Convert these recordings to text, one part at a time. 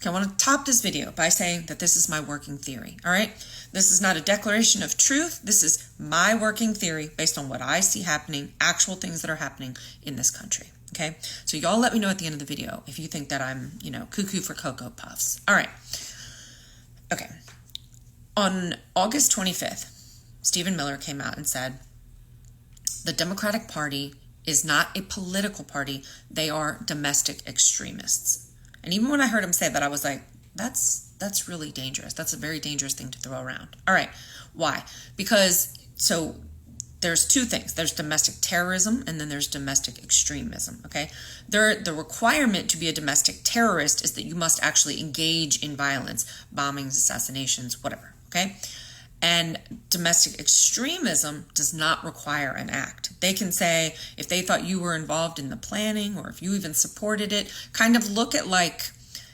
Okay, I want to top this video by saying that this is my working theory, all right? This is not a declaration of truth. This is my working theory based on what I see happening, actual things that are happening in this country, okay? So y'all let me know at the end of the video if you think that I'm, cuckoo for Cocoa Puffs. All right. Okay. On August 25th, Stephen Miller came out and said, the Democratic Party is not a political party. They are domestic extremists. And even when I heard him say that, I was like, that's really dangerous. That's a very dangerous thing to throw around. All right. Why? Because, so there's two things. There's domestic terrorism and then there's domestic extremism, okay? The requirement to be a domestic terrorist is that you must actually engage in violence, bombings, assassinations, whatever, okay? And domestic extremism does not require an act. They can say, if they thought you were involved in the planning or if you even supported it, kind of look at like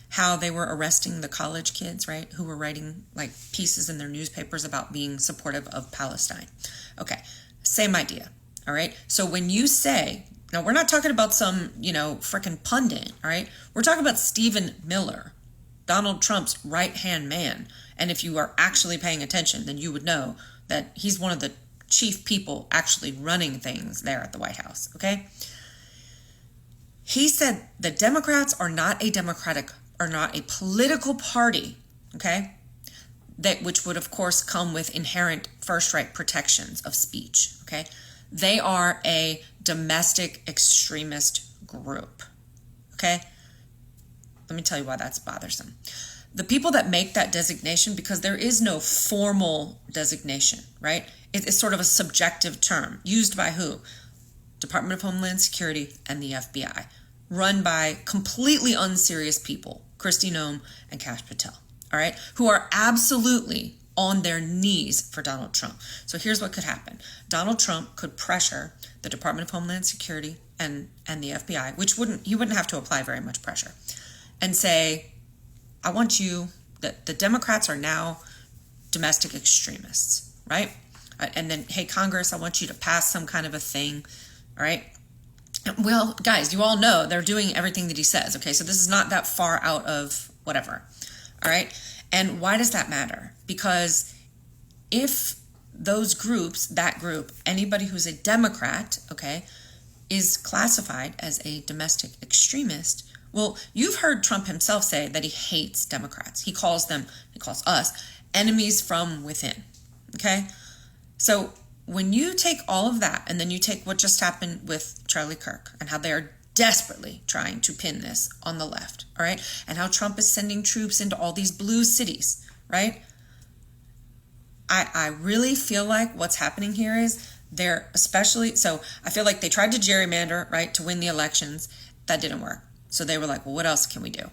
how they were arresting the college kids, right? Who were writing like pieces in their newspapers about being supportive of Palestine. Okay, same idea, all right? So when you say, now we're not talking about some, freaking pundit, all right? We're talking about Stephen Miller, Donald Trump's right-hand man. And if you are actually paying attention, then you would know that he's one of the chief people actually running things there at the White House, okay? He said the Democrats are not a political party, okay? Which would, of course, come with inherent first right protections of speech, okay? They are a domestic extremist group, okay? Let me tell you why that's bothersome. The people that make that designation, because there is no formal designation, right? It's sort of a subjective term used by who? Department of Homeland Security and the FBI, run by completely unserious people, Kristi Noem and Kash Patel, all right, who are absolutely on their knees for Donald Trump. So here's what could happen. Donald Trump could pressure the Department of Homeland Security and the FBI, which he wouldn't have to apply very much pressure, and say, I want you, the Democrats are now domestic extremists, right? And then, hey, Congress, I want you to pass some kind of a thing, all right? Well, guys, you all know they're doing everything that he says, okay? So this is not that far out of whatever, all right? And why does that matter? Because if those groups, that group, anybody who's a Democrat, okay, is classified as a domestic extremist, well, you've heard Trump himself say that he hates Democrats. He calls us enemies from within, okay? So when you take all of that and then you take what just happened with Charlie Kirk and how they are desperately trying to pin this on the left, all right? And how Trump is sending troops into all these blue cities, right? I really feel like what's happening here is so I feel like they tried to gerrymander, right, to win the elections. That didn't work. So they were like, well, what else can we do?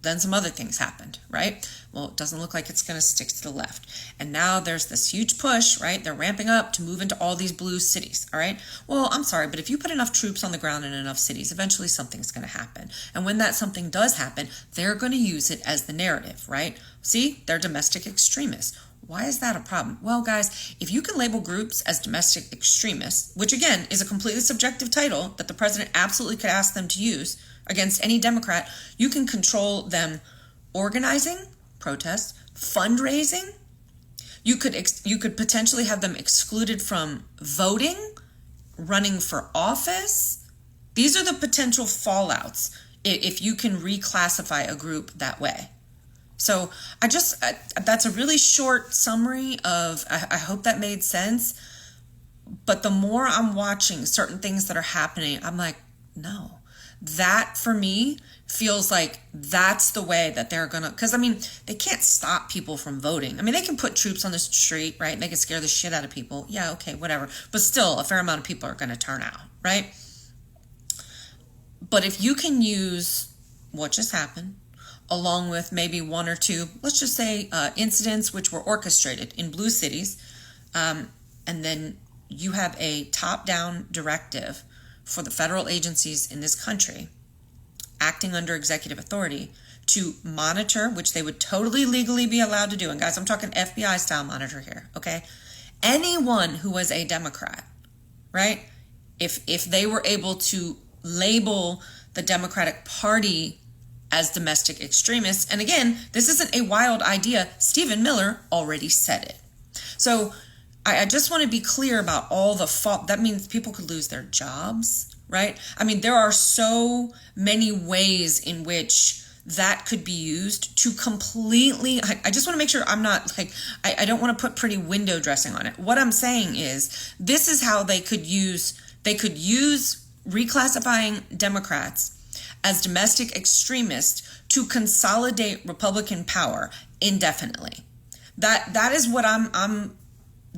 Then some other things happened, right? Well, it doesn't look like it's going to stick to the left. And now there's this huge push, right? They're ramping up to move into all these blue cities, all right? Well, I'm sorry, but if you put enough troops on the ground in enough cities, eventually something's going to happen. And when that something does happen, they're going to use it as the narrative, right? See, they're domestic extremists. Why is that a problem? Well, guys, if you can label groups as domestic extremists, which again is a completely subjective title that the president absolutely could ask them to use against any Democrat, you can control them organizing protests, fundraising. You could potentially have them excluded from voting, running for office. These are the potential fallouts if you can reclassify a group that way. So that's a really short summary of, I hope that made sense. But the more I'm watching certain things that are happening, I'm like, no, that for me feels like that's the way that they're going to, because I mean, they can't stop people from voting. I mean, they can put troops on the street, right? And they can scare the shit out of people. Yeah, okay, whatever. But still, a fair amount of people are going to turn out, right? But if you can use what just happened, along with maybe one or two, let's just say incidents which were orchestrated in blue cities, and then you have a top-down directive for the federal agencies in this country acting under executive authority to monitor, which they would totally legally be allowed to do. And guys, I'm talking FBI style monitor here, okay? Anyone who was a Democrat, right? If they were able to label the Democratic Party as domestic extremists. And again, this isn't a wild idea. Stephen Miller already said it. So I just want to be clear about all the fault. That means people could lose their jobs, right? I mean, there are so many ways in which that could be used to completely, I just want to make sure I'm not like, I don't want to put pretty window dressing on it. What I'm saying is this is how they could use reclassifying Democrats as domestic extremists to consolidate Republican power indefinitely. That is what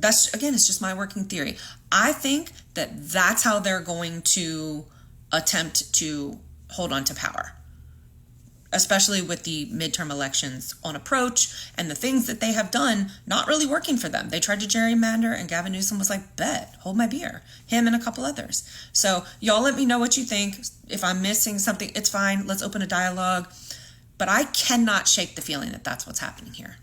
that's, again, it's just my working theory. I think that that's how they're going to attempt to hold on to power, especially with the midterm elections on approach and the things that they have done not really working for them. They tried to gerrymander and Gavin Newsom was like, bet, hold my beer. Him and a couple others. So y'all let me know what you think. If I'm missing something, it's fine. Let's open a dialogue. But I cannot shake the feeling that that's what's happening here.